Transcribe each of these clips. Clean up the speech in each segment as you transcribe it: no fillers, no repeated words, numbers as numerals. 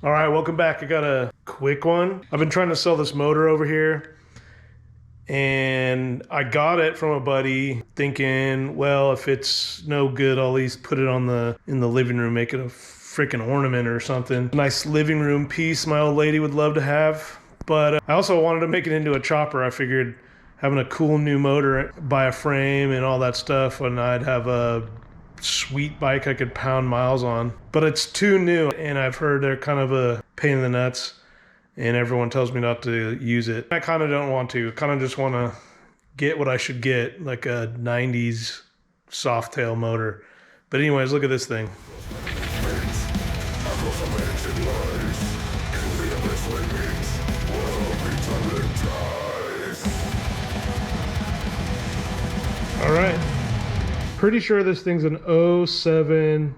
All right, welcome back. I got a quick one. I've been trying to sell this motor over here, and I got it from a buddy thinking, well, if it's no good, I'll at least put it in the living room, make it a freaking ornament or something. Nice living room piece my old lady would love to have. But I also wanted to make it into a chopper. I figured having a cool new motor, buy a frame and all that stuff, and I'd have a sweet bike I could pound miles on. But it's too new, and I've heard they're kind of a pain in the nuts, and everyone tells me not to use it. I kind of don't want to. I kind of just want to get what I should get, like a 90s soft tail motor. But anyways, look at this thing. All right. Pretty sure this thing's an 07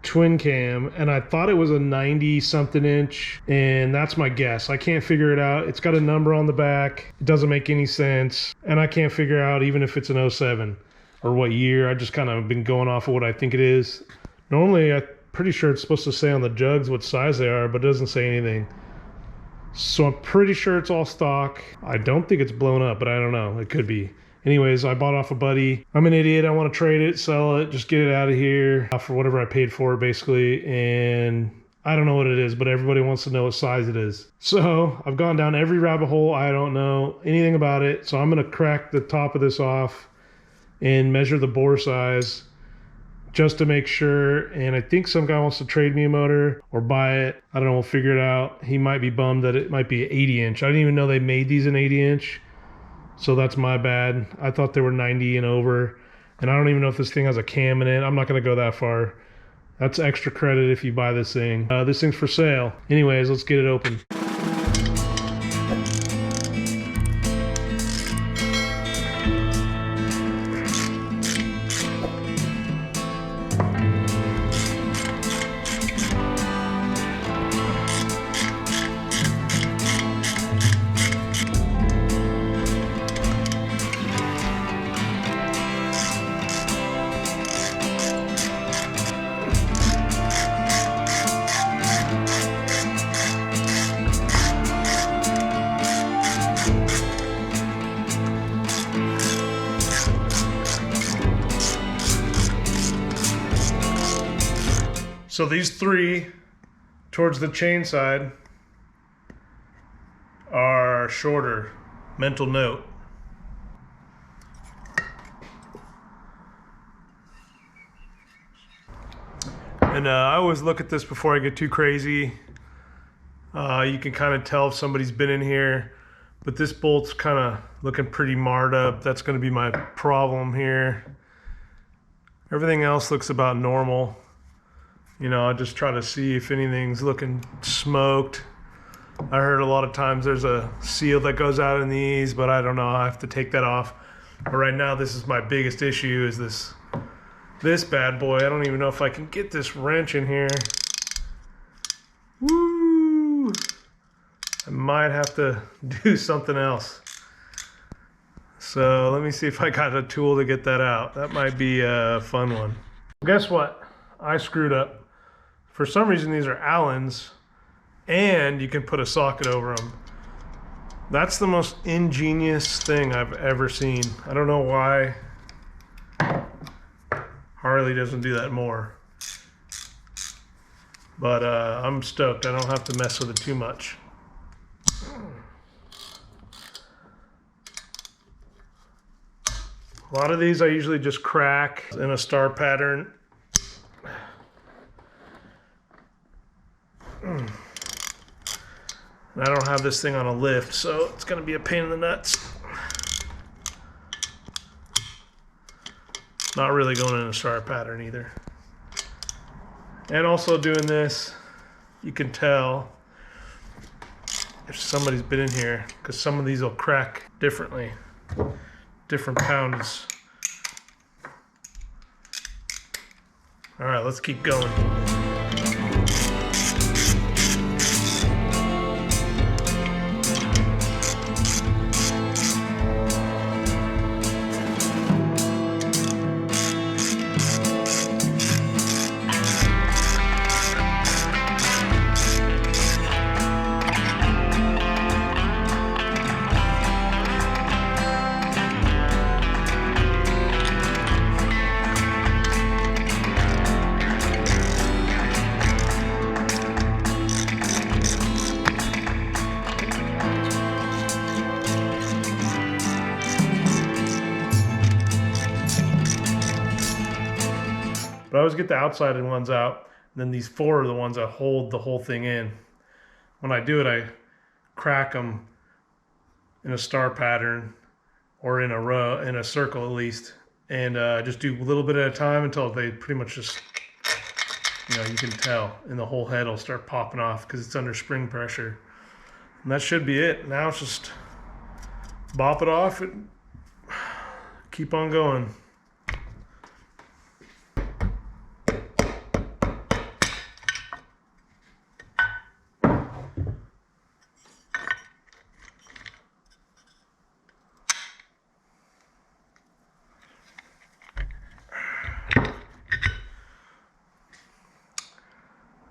twin cam, and I thought it was a 90 something inch, and that's my guess. I can't figure it out. It's got a number on the back. It doesn't make any sense, and I can't figure out even if it's an 07 or what year. I just kind of been going off of what I think it is. Normally, I'm pretty sure it's supposed to say on the jugs what size they are, but it doesn't say anything. So I'm pretty sure it's all stock. I don't think it's blown up, but I don't know. It could be. Anyways, I bought off a buddy. I'm an idiot. I want to trade it, sell it, just get it out of here for whatever I paid for it, basically. And I don't know what it is, but everybody wants to know what size it is. So I've gone down every rabbit hole. I don't know anything about it. So I'm going to crack the top of this off and measure the bore size just to make sure. And I think some guy wants to trade me a motor or buy it. I don't know. We'll figure it out. He might be bummed that it might be an 80 inch. I didn't even know they made these in 80 inch. So that's my bad. I thought they were 90 and over. And I don't even know if this thing has a cam in it. I'm not going to go that far. That's extra credit if you buy this thing. This thing's for sale. Anyways, let's get it open. So these three towards the chain side are shorter. Mental note. And I always look at this before I get too crazy. You can kind of tell if somebody's been in here, but this bolt's kind of looking pretty marred up. That's going to be my problem here. Everything else looks about normal. You know, I just try to see if anything's looking smoked. I heard a lot of times there's a seal that goes out in these, but I don't know. I have to take that off. But right now, this is my biggest issue is this bad boy. I don't even know if I can get this wrench in here. Woo! I might have to do something else. So let me see if I got a tool to get that out. That might be a fun one. Guess what? I screwed up. For some reason, these are Allens, and you can put a socket over them. That's the most ingenious thing I've ever seen. I don't know why Harley doesn't do that more. But I'm stoked. I don't have to mess with it too much. A lot of these I usually just crack in a star pattern. I don't have this thing on a lift, so it's going to be a pain in the nuts. Not really going in a star pattern either. And also doing this, you can tell if somebody's been in here, because some of these will crack differently. Different pounds. All right, let's keep going. always get the outside ones out, and then these 4 are the ones that hold the whole thing in. When I do it, I crack them in a star pattern or in a row, in a circle at least, and just do a little bit at a time until they pretty much just, you know, you can tell, and the whole head will start popping off because it's under spring pressure. And that should be it. Now it's just bop it off and keep on going.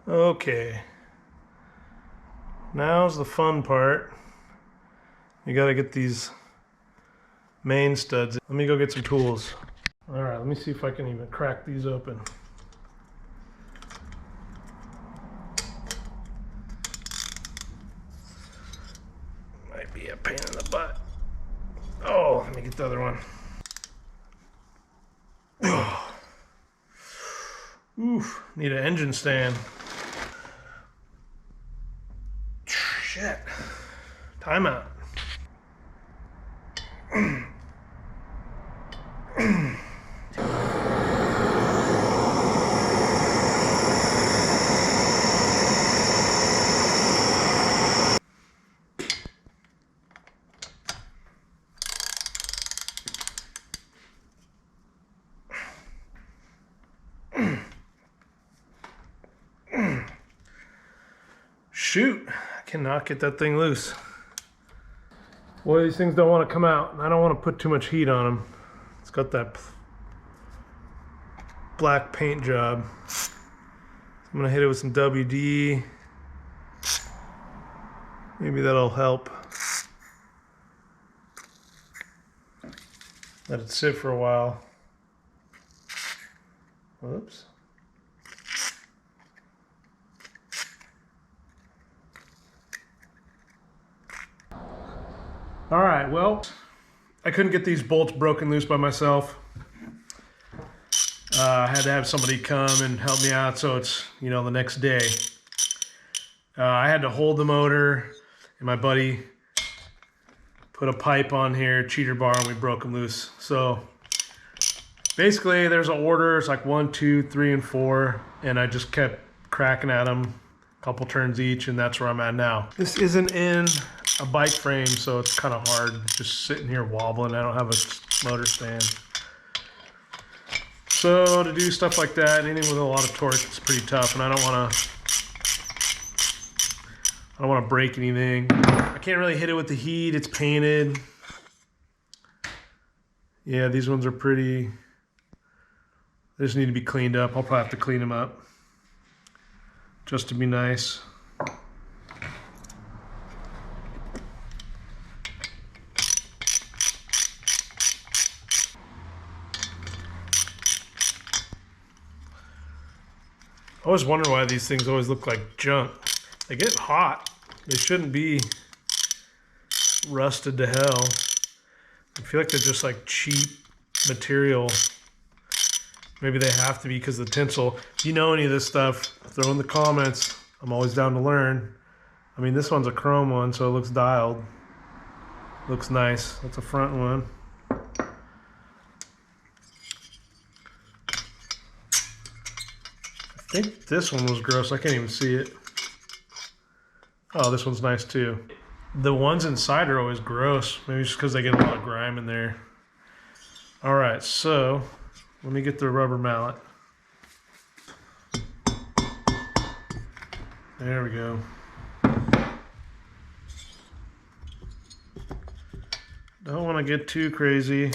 Okay, now's the fun part. You gotta get these main studs. Let me go get some tools. All right, let me see if I can even crack these open. Might be a pain in the butt. Oh, let me get the other one. Oh. Oof, need an engine stand. Shit. Timeout. Shoot, I cannot get that thing loose. Boy, these things don't want to come out, and I don't want to put too much heat on them. It's got that black paint job. I'm gonna hit it with some WD. Maybe that'll help. Let it sit for a while. Whoops. All right, well, I couldn't get these bolts broken loose by myself. I had to have somebody come and help me out, so it's, you know, the next day. I had to hold the motor, and my buddy put a pipe on here, cheater bar, and we broke them loose. So basically, there's an order. It's like 1, 2, 3, and 4, and I just kept cracking at them, a couple turns each, and that's where I'm at now. This isn't in a bike frame, so it's kind of hard just sitting here wobbling. I don't have a motor stand. So to do stuff like that, anything with a lot of torque, it's pretty tough, and I don't want to break anything. I can't really hit it with the heat. It's painted. Yeah, these ones are pretty. They just need to be cleaned up. I'll probably have to clean them up just to be nice. I always wonder why these things always look like junk. They get hot. They shouldn't be rusted to hell. I feel like they're just like cheap material. Maybe they have to be because of the tinsel. If you know any of this stuff, throw in the comments. I'm always down to learn. I mean, this one's a chrome one, so it looks dialed. Looks nice. That's a front one. I think this one was gross. I can't even see it. Oh, this one's nice too. The ones inside are always gross. Maybe just because they get a lot of grime in there. All right, so let me get the rubber mallet. There we go. Don't want to get too crazy.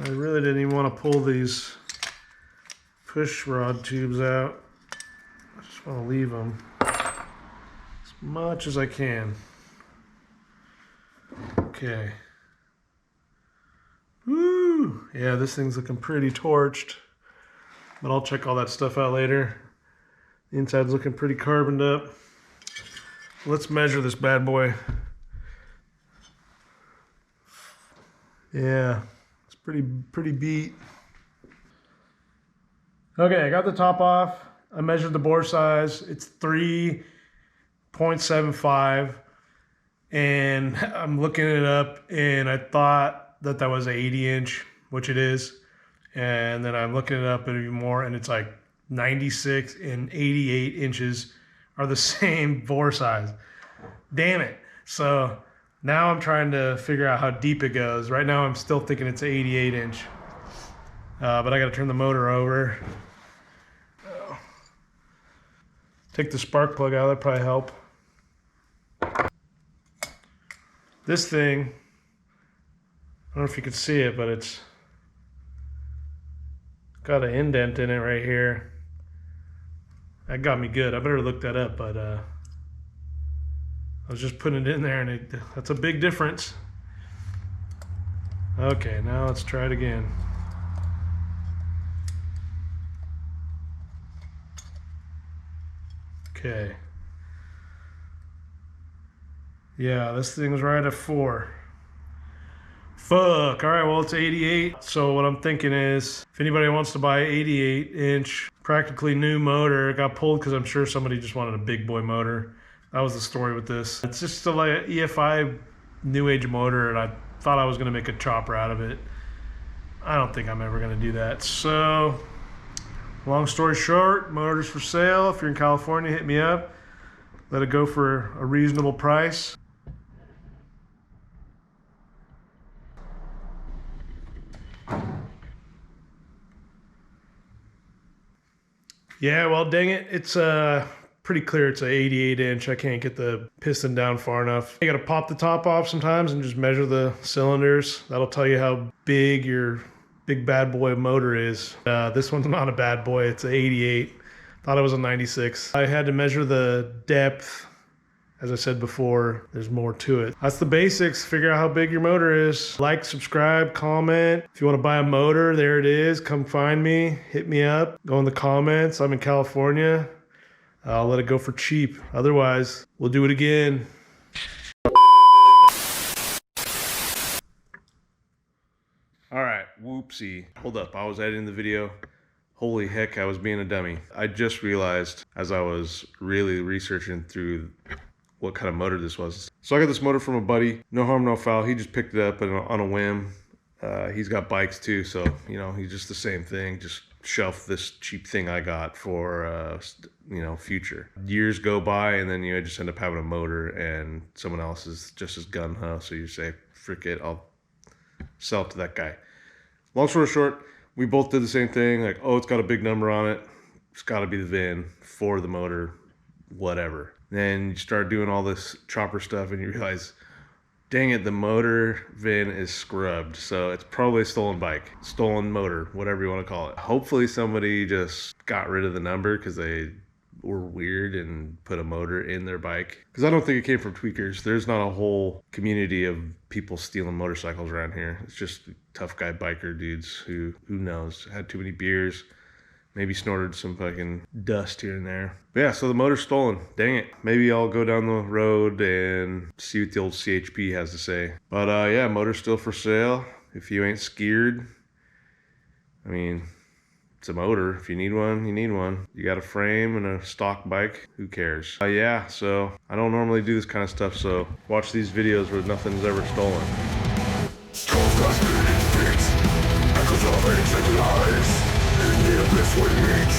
I really didn't even want to pull these push rod tubes out. I just want to leave them as much as I can. Okay. Woo! Yeah, this thing's looking pretty torched, but I'll check all that stuff out later. The inside's looking pretty carboned up. Let's measure this bad boy. Yeah, it's pretty beat. Okay, I got the top off. I measured the bore size. It's 3.75. And I'm looking it up, and I thought that that was an 80 inch, which it is. And then I'm looking it up even more, and it's like 96 and 88 inches are the same bore size. Damn it. So now I'm trying to figure out how deep it goes. Right now I'm still thinking it's an 88 inch. But I got to turn the motor over. Take the spark plug out, that'd probably help. This thing, I don't know if you can see it, but it's got an indent in it right here. That got me good. I better look that up, but I was just putting it in there, and that's a big difference. Okay, now let's try it again. Okay. Yeah, this thing was right at 4. Fuck. All right, well, it's 88. So what I'm thinking is, if anybody wants to buy an 88 inch, practically new motor, it got pulled because I'm sure somebody just wanted a big boy motor. That was the story with this. It's just like an EFI new age motor, and I thought I was going to make a chopper out of it. I don't think I'm ever going to do that. So, long story short, motor's for sale. If you're in California, hit me up. Let it go for a reasonable price. Yeah, well, dang it. It's pretty clear it's an 88 inch. I can't get the piston down far enough. You got to pop the top off sometimes and just measure the cylinders. That'll tell you how big your big bad boy motor is. This one's not a bad boy. It's an 88. Thought it was a 96. I had to measure the depth. As I said before, there's more to it. That's the basics. Figure out how big your motor is. Like, subscribe, comment. If you want to buy a motor, there it is. Come find me. Hit me up. Go in the comments. I'm in California. I'll let it go for cheap. Otherwise, we'll do it again. All right, whoopsie. Hold up, I was editing the video. Holy heck, I was being a dummy. I just realized as I was really researching through what kind of motor this was. So I got this motor from a buddy. No harm, no foul. He just picked it up on a whim. He's got bikes too, so you know, he's just the same thing. Just shelf this cheap thing I got for you know, future. Years go by, and then you just end up having a motor, and someone else is just as gun ho. So you say, "Frick it, I'll sell it to that guy." Long story short, we both did the same thing. Like, oh, it's got a big number on it. It's got to be the VIN for the motor, whatever. Then you start doing all this chopper stuff, and you realize, dang it, the motor VIN is scrubbed. So it's probably a stolen bike, stolen motor, whatever you want to call it. Hopefully somebody just got rid of the number because they were weird and put a motor in their bike. Because I don't think it came from tweakers. There's not a whole community of people stealing motorcycles around here. It's just tough guy biker dudes who knows, had too many beers. Maybe snorted some fucking dust here and there. But yeah, so the motor's stolen. Dang it. Maybe I'll go down the road and see what the old CHP has to say. But yeah, motor's still for sale. If you ain't scared, I mean, it's a motor. If you need one, you need one. You got a frame and a stock bike, who cares? Yeah, so I don't normally do this kind of stuff, so watch these videos where nothing's ever stolen. Echoes of ancient lies. In the abyss we meet.